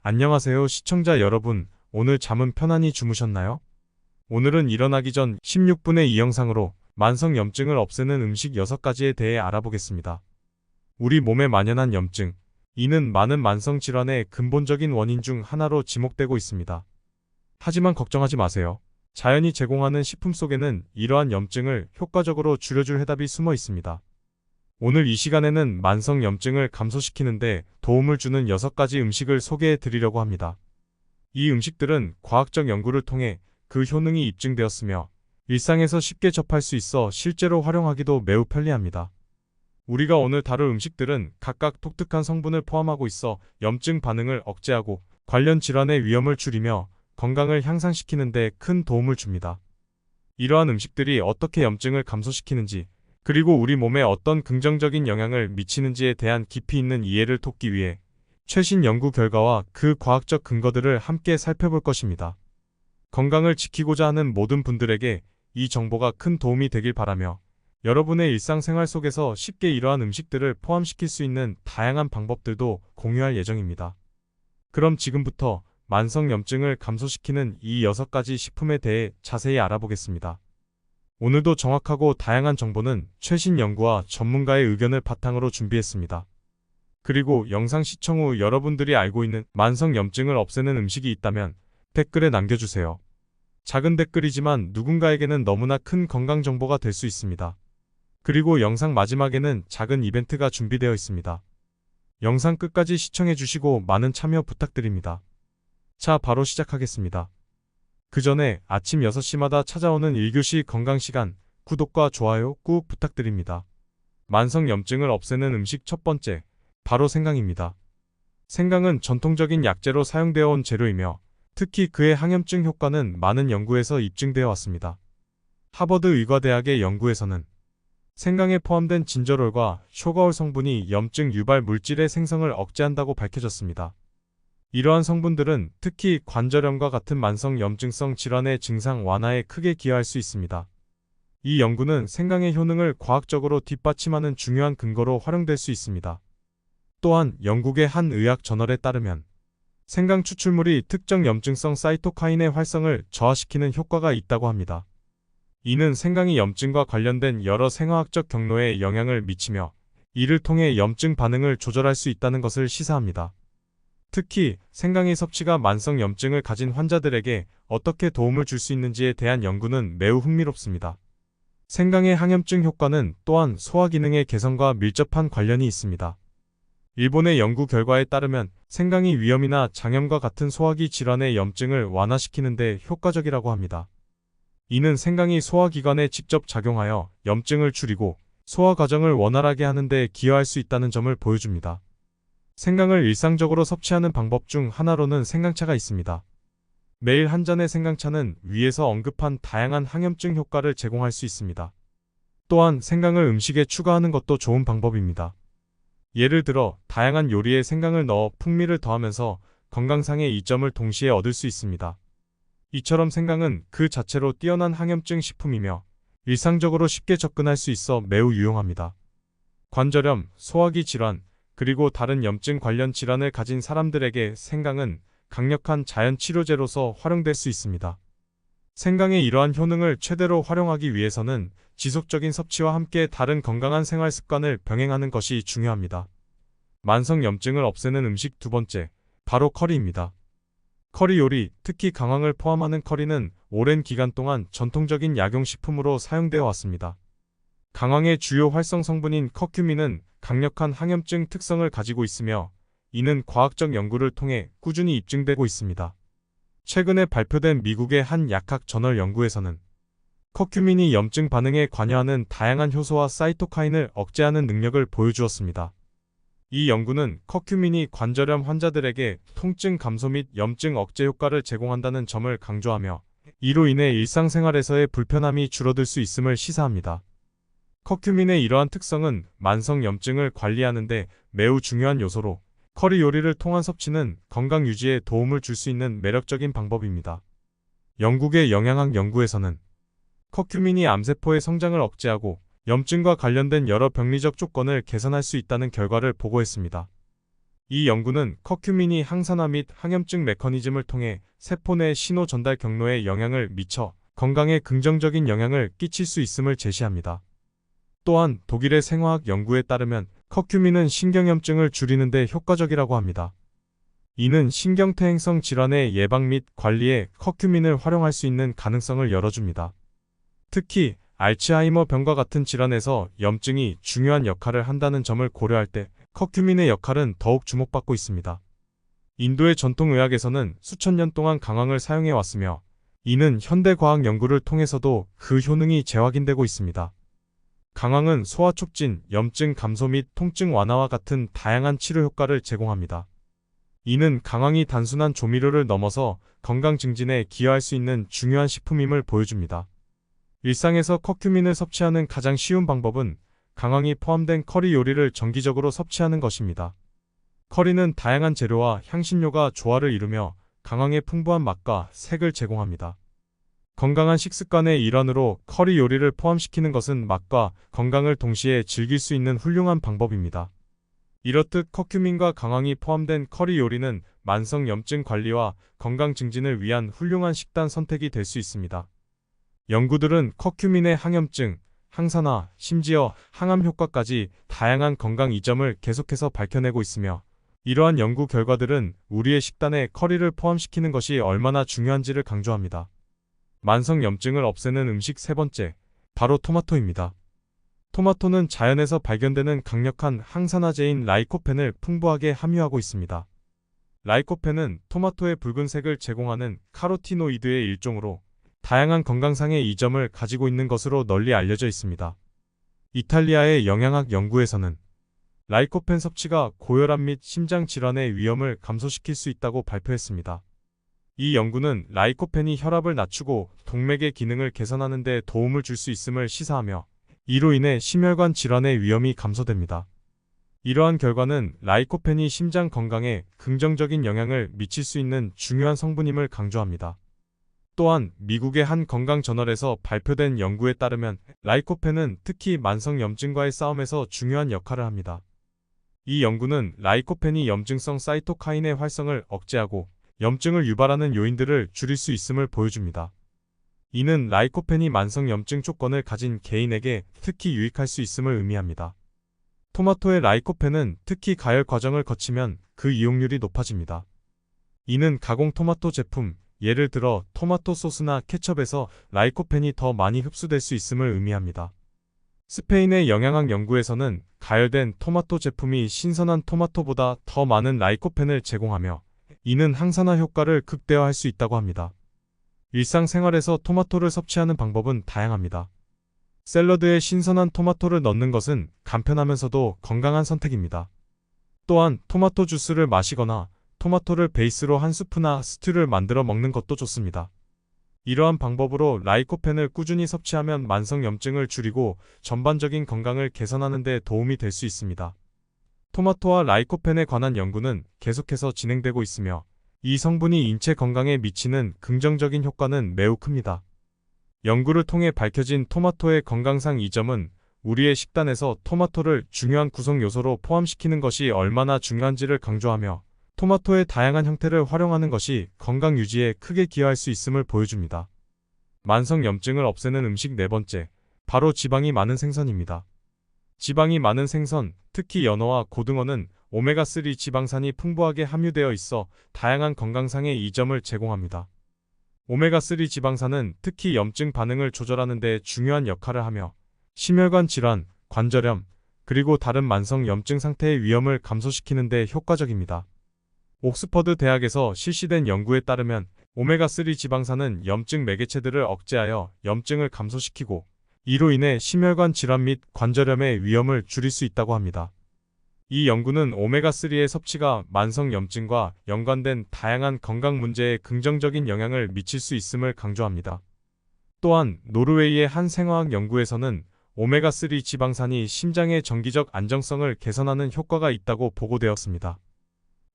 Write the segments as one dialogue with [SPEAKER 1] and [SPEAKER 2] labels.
[SPEAKER 1] 안녕하세요, 시청자 여러분. 오늘 잠은 편안히 주무셨나요? 오늘은 일어나기 전 16분의 이 영상으로 만성 염증을 없애는 음식 6가지에 대해 알아보겠습니다. 우리 몸에 만연한 염증. 이는 많은 만성 질환의 근본적인 원인 중 하나로 지목되고 있습니다. 하지만 걱정하지 마세요. 자연이 제공하는 식품 속에는 이러한 염증을 효과적으로 줄여줄 해답이 숨어 있습니다. 오늘 이 시간에는 만성 염증을 감소시키는데 도움을 주는 6가지 음식을 소개해 드리려고 합니다. 이 음식들은 과학적 연구를 통해 그 효능이 입증되었으며 일상에서 쉽게 접할 수 있어 실제로 활용하기도 매우 편리합니다. 우리가 오늘 다룰 음식들은 각각 독특한 성분을 포함하고 있어 염증 반응을 억제하고 관련 질환의 위험을 줄이며 건강을 향상시키는 데 큰 도움을 줍니다. 이러한 음식들이 어떻게 염증을 감소시키는지, 그리고 우리 몸에 어떤 긍정적인 영향을 미치는지에 대한 깊이 있는 이해를 돕기 위해 최신 연구 결과와 그 과학적 근거들을 함께 살펴볼 것입니다. 건강을 지키고자 하는 모든 분들에게 이 정보가 큰 도움이 되길 바라며 여러분의 일상생활 속에서 쉽게 이러한 음식들을 포함시킬 수 있는 다양한 방법들도 공유할 예정입니다. 그럼 지금부터 만성 염증을 감소시키는 이 6가지 식품에 대해 자세히 알아보겠습니다. 오늘도 정확하고 다양한 정보는 최신 연구와 전문가의 의견을 바탕으로 준비했습니다. 그리고 영상 시청 후 여러분들이 알고 있는 만성 염증을 없애는 음식이 있다면 댓글에 남겨주세요. 작은 댓글이지만 누군가에게는 너무나 큰 건강 정보가 될 수 있습니다. 그리고 영상 마지막에는 작은 이벤트가 준비되어 있습니다. 영상 끝까지 시청해주시고 많은 참여 부탁드립니다. 자, 바로 시작하겠습니다. 그 전에 아침 6시마다 찾아오는 1교시 건강시간, 구독과 좋아요 꾹 부탁드립니다. 만성 염증을 없애는 음식 첫 번째, 바로 생강입니다. 생강은 전통적인 약재로 사용되어 온 재료이며 특히 그의 항염증 효과는 많은 연구에서 입증되어 왔습니다. 하버드 의과대학의 연구에서는 생강에 포함된 진저롤과 쇼가올 성분이 염증 유발 물질의 생성을 억제한다고 밝혀졌습니다. 이러한 성분들은 특히 관절염과 같은 만성 염증성 질환의 증상 완화에 크게 기여할 수 있습니다. 이 연구는 생강의 효능을 과학적으로 뒷받침하는 중요한 근거로 활용될 수 있습니다. 또한 영국의 한 의학 저널에 따르면 생강 추출물이 특정 염증성 사이토카인의 활성을 저하시키는 효과가 있다고 합니다. 이는 생강이 염증과 관련된 여러 생화학적 경로에 영향을 미치며 이를 통해 염증 반응을 조절할 수 있다는 것을 시사합니다. 특히 생강의 섭취가 만성 염증을 가진 환자들에게 어떻게 도움을 줄 수 있는지에 대한 연구는 매우 흥미롭습니다. 생강의 항염증 효과는 또한 소화 기능의 개선과 밀접한 관련이 있습니다. 일본의 연구 결과에 따르면 생강이 위염이나 장염과 같은 소화기 질환의 염증을 완화시키는 데 효과적이라고 합니다. 이는 생강이 소화기관에 직접 작용하여 염증을 줄이고 소화 과정을 원활하게 하는 데 기여할 수 있다는 점을 보여줍니다. 생강을 일상적으로 섭취하는 방법 중 하나로는 생강차가 있습니다. 매일 한 잔의 생강차는 위에서 언급한 다양한 항염증 효과를 제공할 수 있습니다. 또한 생강을 음식에 추가하는 것도 좋은 방법입니다. 예를 들어 다양한 요리에 생강을 넣어 풍미를 더하면서 건강상의 이점을 동시에 얻을 수 있습니다. 이처럼 생강은 그 자체로 뛰어난 항염증 식품이며 일상적으로 쉽게 접근할 수 있어 매우 유용합니다. 관절염, 소화기 질환, 그리고 다른 염증 관련 질환을 가진 사람들에게 생강은 강력한 자연 치료제로서 활용될 수 있습니다. 생강의 이러한 효능을 최대로 활용하기 위해서는 지속적인 섭취와 함께 다른 건강한 생활 습관을 병행하는 것이 중요합니다. 만성 염증을 없애는 음식 두 번째, 바로 커리입니다. 커리 요리, 특히 강황을 포함하는 커리는 오랜 기간 동안 전통적인 약용식품으로 사용되어 왔습니다. 강황의 주요 활성 성분인 커큐민은 강력한 항염증 특성을 가지고 있으며 이는 과학적 연구를 통해 꾸준히 입증되고 있습니다. 최근에 발표된 미국의 한 약학 저널 연구에서는 커큐민이 염증 반응에 관여하는 다양한 효소와 사이토카인을 억제하는 능력을 보여주었습니다. 이 연구는 커큐민이 관절염 환자들에게 통증 감소 및 염증 억제 효과를 제공한다는 점을 강조하며 이로 인해 일상생활에서의 불편함이 줄어들 수 있음을 시사합니다. 커큐민의 이러한 특성은 만성 염증을 관리하는 데 매우 중요한 요소로 커리 요리를 통한 섭취는 건강 유지에 도움을 줄 수 있는 매력적인 방법입니다. 영국의 영양학 연구에서는 커큐민이 암세포의 성장을 억제하고 염증과 관련된 여러 병리적 조건을 개선할 수 있다는 결과를 보고했습니다. 이 연구는 커큐민이 항산화 및 항염증 메커니즘을 통해 세포 내 신호 전달 경로에 영향을 미쳐 건강에 긍정적인 영향을 끼칠 수 있음을 제시합니다. 또한 독일의 생화학 연구에 따르면 커큐민은 신경염증을 줄이는 데 효과적이라고 합니다. 이는 신경퇴행성 질환의 예방 및 관리에 커큐민을 활용할 수 있는 가능성을 열어줍니다. 특히 알츠하이머 병과 같은 질환에서 염증이 중요한 역할을 한다는 점을 고려할 때 커큐민의 역할은 더욱 주목받고 있습니다. 인도의 전통의학에서는 수천 년 동안 강황을 사용해 왔으며 이는 현대 과학 연구를 통해서도 그 효능이 재확인되고 있습니다. 강황은 소화 촉진, 염증 감소 및 통증 완화와 같은 다양한 치료 효과를 제공합니다. 이는 강황이 단순한 조미료를 넘어서 건강 증진에 기여할 수 있는 중요한 식품임을 보여줍니다. 일상에서 커큐민을 섭취하는 가장 쉬운 방법은 강황이 포함된 커리 요리를 정기적으로 섭취하는 것입니다. 커리는 다양한 재료와 향신료가 조화를 이루며 강황의 풍부한 맛과 색을 제공합니다. 건강한 식습관의 일환으로 커리 요리를 포함시키는 것은 맛과 건강을 동시에 즐길 수 있는 훌륭한 방법입니다. 이렇듯 커큐민과 강황이 포함된 커리 요리는 만성 염증 관리와 건강 증진을 위한 훌륭한 식단 선택이 될 수 있습니다. 연구들은 커큐민의 항염증, 항산화, 심지어 항암 효과까지 다양한 건강 이점을 계속해서 밝혀내고 있으며 이러한 연구 결과들은 우리의 식단에 커리를 포함시키는 것이 얼마나 중요한지를 강조합니다. 만성 염증을 없애는 음식 세 번째, 바로 토마토입니다. 토마토는 자연에서 발견되는 강력한 항산화제인 라이코펜을 풍부하게 함유하고 있습니다. 라이코펜은 토마토의 붉은색을 제공하는 카로티노이드의 일종으로 다양한 건강상의 이점을 가지고 있는 것으로 널리 알려져 있습니다. 이탈리아의 영양학 연구에서는 라이코펜 섭취가 고혈압 및 심장 질환의 위험을 감소시킬 수 있다고 발표했습니다. 이 연구는 라이코펜이 혈압을 낮추고 동맥의 기능을 개선하는 데 도움을 줄 수 있음을 시사하며 이로 인해 심혈관 질환의 위험이 감소됩니다. 이러한 결과는 라이코펜이 심장 건강에 긍정적인 영향을 미칠 수 있는 중요한 성분임을 강조합니다. 또한 미국의 한 건강 저널에서 발표된 연구에 따르면 라이코펜은 특히 만성 염증과의 싸움에서 중요한 역할을 합니다. 이 연구는 라이코펜이 염증성 사이토카인의 활성을 억제하고 염증을 유발하는 요인들을 줄일 수 있음을 보여줍니다. 이는 라이코펜이 만성 염증 조건을 가진 개인에게 특히 유익할 수 있음을 의미합니다. 토마토의 라이코펜은 특히 가열 과정을 거치면 그 이용률이 높아집니다. 이는 가공 토마토 제품, 예를 들어 토마토 소스나 케첩에서 라이코펜이 더 많이 흡수될 수 있음을 의미합니다. 스페인의 영양학 연구에서는 가열된 토마토 제품이 신선한 토마토보다 더 많은 라이코펜을 제공하며 이는 항산화 효과를 극대화할 수 있다고 합니다. 일상생활에서 토마토를 섭취하는 방법은 다양합니다. 샐러드에 신선한 토마토를 넣는 것은 간편하면서도 건강한 선택입니다. 또한 토마토 주스를 마시거나 토마토를 베이스로 한 수프나 스튜를 만들어 먹는 것도 좋습니다. 이러한 방법으로 라이코펜을 꾸준히 섭취하면 만성 염증을 줄이고 전반적인 건강을 개선하는 데 도움이 될 수 있습니다. 토마토와 라이코펜에 관한 연구는 계속해서 진행되고 있으며 이 성분이 인체 건강에 미치는 긍정적인 효과는 매우 큽니다. 연구를 통해 밝혀진 토마토의 건강상 이점은 우리의 식단에서 토마토를 중요한 구성 요소로 포함시키는 것이 얼마나 중요한지를 강조하며 토마토의 다양한 형태를 활용하는 것이 건강 유지에 크게 기여할 수 있음을 보여줍니다. 만성 염증을 없애는 음식 네 번째, 바로 지방이 많은 생선입니다. 지방이 많은 생선, 특히 연어와 고등어는 오메가3 지방산이 풍부하게 함유되어 있어 다양한 건강상의 이점을 제공합니다. 오메가3 지방산은 특히 염증 반응을 조절하는 데 중요한 역할을 하며 심혈관 질환, 관절염, 그리고 다른 만성 염증 상태의 위험을 감소시키는 데 효과적입니다. 옥스퍼드 대학에서 실시된 연구에 따르면 오메가3 지방산은 염증 매개체들을 억제하여 염증을 감소시키고 이로 인해 심혈관 질환 및 관절염의 위험을 줄일 수 있다고 합니다. 이 연구는 오메가3의 섭취가 만성 염증과 연관된 다양한 건강 문제에 긍정적인 영향을 미칠 수 있음을 강조합니다. 또한 노르웨이의 한 생화학 연구에서는 오메가3 지방산이 심장의 정기적 안정성을 개선하는 효과가 있다고 보고되었습니다.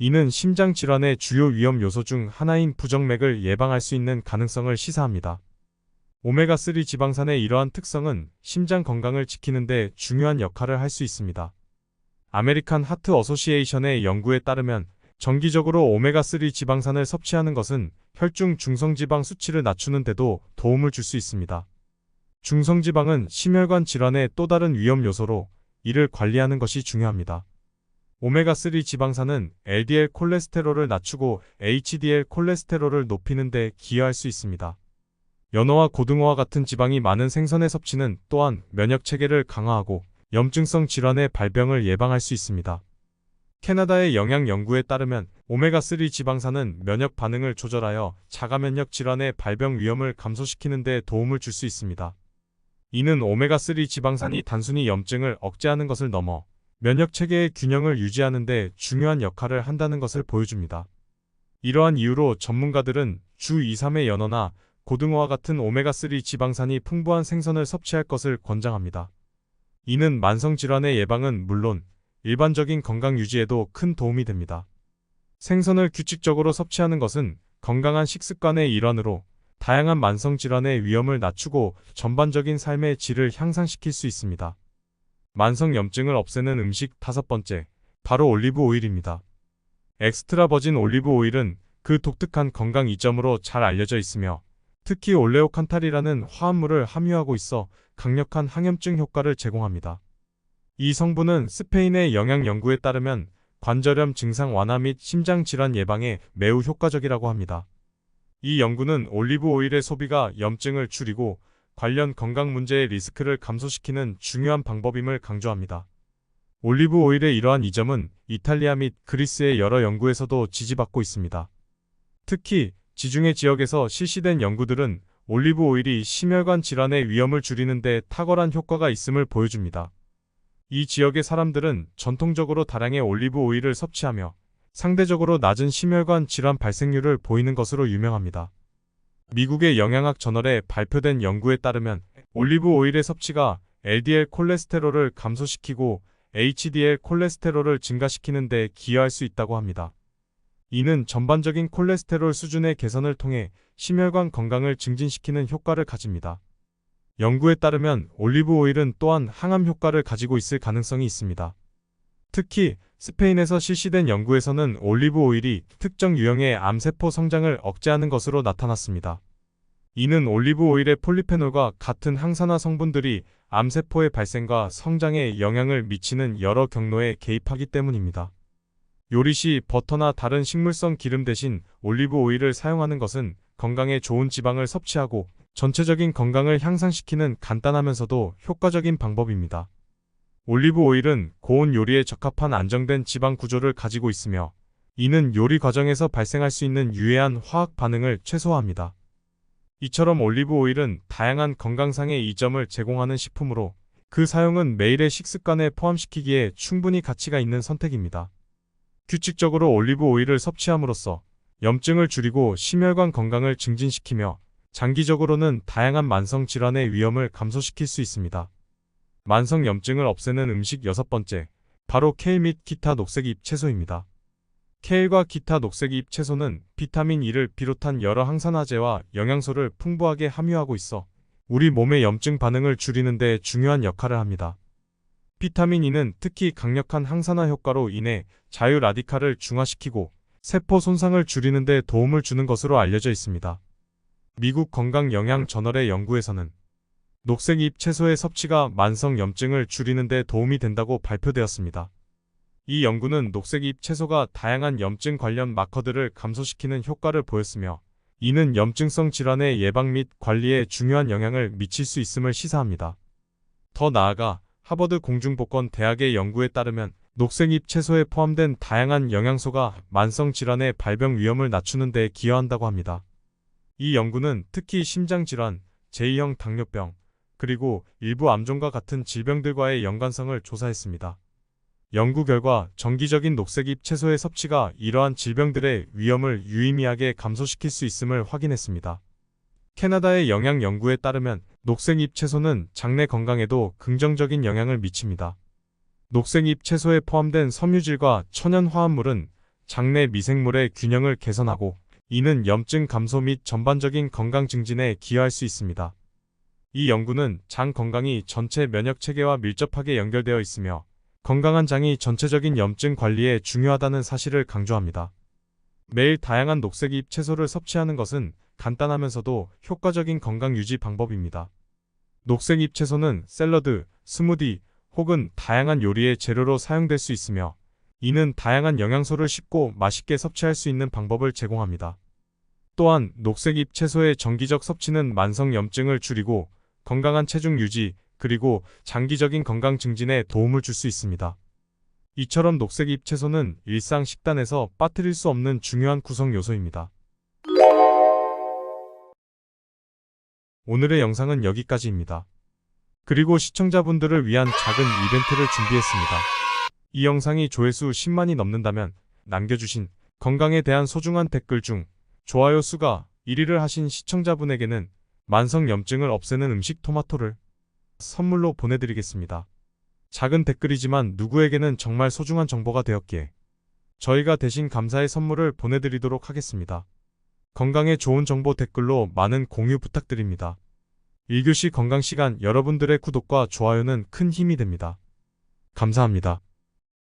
[SPEAKER 1] 이는 심장 질환의 주요 위험 요소 중 하나인 부정맥을 예방할 수 있는 가능성을 시사합니다. 오메가3 지방산의 이러한 특성은 심장 건강을 지키는 데 중요한 역할을 할 수 있습니다. 아메리칸 하트 어소시에이션의 연구에 따르면 정기적으로 오메가3 지방산을 섭취하는 것은 혈중 중성지방 수치를 낮추는 데도 도움을 줄 수 있습니다. 중성지방은 심혈관 질환의 또 다른 위험 요소로 이를 관리하는 것이 중요합니다. 오메가3 지방산은 LDL 콜레스테롤을 낮추고 HDL 콜레스테롤을 높이는 데 기여할 수 있습니다. 연어와 고등어와 같은 지방이 많은 생선의 섭취는 또한 면역체계를 강화하고 염증성 질환의 발병을 예방할 수 있습니다. 캐나다의 영양 연구에 따르면 오메가3 지방산은 면역 반응을 조절하여 자가면역 질환의 발병 위험을 감소시키는 데 도움을 줄 수 있습니다. 이는 오메가3 지방산이 단순히 염증을 억제하는 것을 넘어 면역체계의 균형을 유지하는 데 중요한 역할을 한다는 것을 보여줍니다. 이러한 이유로 전문가들은 주 2-3회 연어나 고등어와 같은 오메가3 지방산이 풍부한 생선을 섭취할 것을 권장합니다. 이는 만성질환의 예방은 물론 일반적인 건강 유지에도 큰 도움이 됩니다. 생선을 규칙적으로 섭취하는 것은 건강한 식습관의 일환으로 다양한 만성질환의 위험을 낮추고 전반적인 삶의 질을 향상시킬 수 있습니다. 만성 염증을 없애는 음식 5번째, 바로 올리브 오일입니다. 엑스트라 버진 올리브 오일은 그 독특한 건강 이점으로 잘 알려져 있으며 특히 올레오칸탈이라는 화합물을 함유하고 있어 강력한 항염증 효과를 제공합니다. 이 성분은 스페인의 영양 연구에 따르면 관절염 증상 완화 및 심장질환 예방에 매우 효과적이라고 합니다. 이 연구는 올리브 오일의 소비가 염증을 줄이고 관련 건강 문제의 리스크를 감소시키는 중요한 방법임을 강조합니다. 올리브 오일의 이러한 이점은 이탈리아 및 그리스의 여러 연구에서도 지지받고 있습니다. 특히 지중해 지역에서 실시된 연구들은 올리브 오일이 심혈관 질환의 위험을 줄이는 데 탁월한 효과가 있음을 보여줍니다. 이 지역의 사람들은 전통적으로 다량의 올리브 오일을 섭취하며 상대적으로 낮은 심혈관 질환 발생률을 보이는 것으로 유명합니다. 미국의 영양학 저널에 발표된 연구에 따르면 올리브 오일의 섭취가 LDL 콜레스테롤을 감소시키고 HDL 콜레스테롤을 증가시키는 데 기여할 수 있다고 합니다. 이는 전반적인 콜레스테롤 수준의 개선을 통해 심혈관 건강을 증진시키는 효과를 가집니다. 연구에 따르면 올리브 오일은 또한 항암 효과를 가지고 있을 가능성이 있습니다. 특히 스페인에서 실시된 연구에서는 올리브 오일이 특정 유형의 암세포 성장을 억제하는 것으로 나타났습니다. 이는 올리브 오일의 폴리페놀과 같은 항산화 성분들이 암세포의 발생과 성장에 영향을 미치는 여러 경로에 개입하기 때문입니다. 요리 시 버터나 다른 식물성 기름 대신 올리브 오일을 사용하는 것은 건강에 좋은 지방을 섭취하고 전체적인 건강을 향상시키는 간단하면서도 효과적인 방법입니다. 올리브 오일은 고온 요리에 적합한 안정된 지방 구조를 가지고 있으며 이는 요리 과정에서 발생할 수 있는 유해한 화학 반응을 최소화합니다. 이처럼 올리브 오일은 다양한 건강상의 이점을 제공하는 식품으로 그 사용은 매일의 식습관에 포함시키기에 충분히 가치가 있는 선택입니다. 규칙적으로 올리브 오일을 섭취함으로써 염증을 줄이고 심혈관 건강을 증진시키며 장기적으로는 다양한 만성 질환의 위험을 감소시킬 수 있습니다. 만성 염증을 없애는 음식 6번째, 바로 케일 및 기타 녹색잎 채소입니다. 케일과 기타 녹색잎 채소는 비타민 E를 비롯한 여러 항산화제와 영양소를 풍부하게 함유하고 있어 우리 몸의 염증 반응을 줄이는 데 중요한 역할을 합니다. 비타민 E는 특히 강력한 항산화 효과로 인해 자유 라디칼을 중화시키고 세포 손상을 줄이는 데 도움을 주는 것으로 알려져 있습니다. 미국 건강영양 저널의 연구에서는 녹색잎 채소의 섭취가 만성 염증을 줄이는 데 도움이 된다고 발표되었습니다. 이 연구는 녹색잎 채소가 다양한 염증 관련 마커들을 감소시키는 효과를 보였으며 이는 염증성 질환의 예방 및 관리에 중요한 영향을 미칠 수 있음을 시사합니다. 더 나아가 하버드 공중보건 대학의 연구에 따르면 녹색잎 채소에 포함된 다양한 영양소가 만성 질환의 발병 위험을 낮추는 데 기여한다고 합니다. 이 연구는 특히 심장질환, 제2형 당뇨병, 그리고 일부 암종과 같은 질병들과의 연관성을 조사했습니다. 연구 결과 정기적인 녹색잎 채소의 섭취가 이러한 질병들의 위험을 유의미하게 감소시킬 수 있음을 확인했습니다. 캐나다의 영양 연구에 따르면 녹색잎 채소는 장내 건강에도 긍정적인 영향을 미칩니다. 녹색잎 채소에 포함된 섬유질과 천연 화합물은 장내 미생물의 균형을 개선하고 이는 염증 감소 및 전반적인 건강 증진에 기여할 수 있습니다. 이 연구는 장 건강이 전체 면역 체계와 밀접하게 연결되어 있으며 건강한 장이 전체적인 염증 관리에 중요하다는 사실을 강조합니다. 매일 다양한 녹색잎 채소를 섭취하는 것은 간단하면서도 효과적인 건강 유지 방법입니다. 녹색잎 채소는 샐러드, 스무디 혹은 다양한 요리의 재료로 사용될 수 있으며, 이는 다양한 영양소를 쉽고 맛있게 섭취할 수 있는 방법을 제공합니다. 또한 녹색잎 채소의 정기적 섭취는 만성 염증을 줄이고 건강한 체중 유지, 그리고 장기적인 건강 증진에 도움을 줄 수 있습니다. 이처럼 녹색잎 채소는 일상 식단에서 빠뜨릴 수 없는 중요한 구성 요소입니다. 오늘의 영상은 여기까지입니다. 그리고 시청자분들을 위한 작은 이벤트를 준비했습니다. 이 영상이 조회수 10만이 넘는다면 남겨주신 건강에 대한 소중한 댓글 중 좋아요 수가 1위를 하신 시청자분에게는 만성 염증을 없애는 음식 토마토를 선물로 보내드리겠습니다. 작은 댓글이지만 누구에게는 정말 소중한 정보가 되었기에 저희가 대신 감사의 선물을 보내드리도록 하겠습니다. 건강에 좋은 정보 댓글로 많은 공유 부탁드립니다. 1교시 건강시간, 여러분들의 구독과 좋아요는 큰 힘이 됩니다. 감사합니다.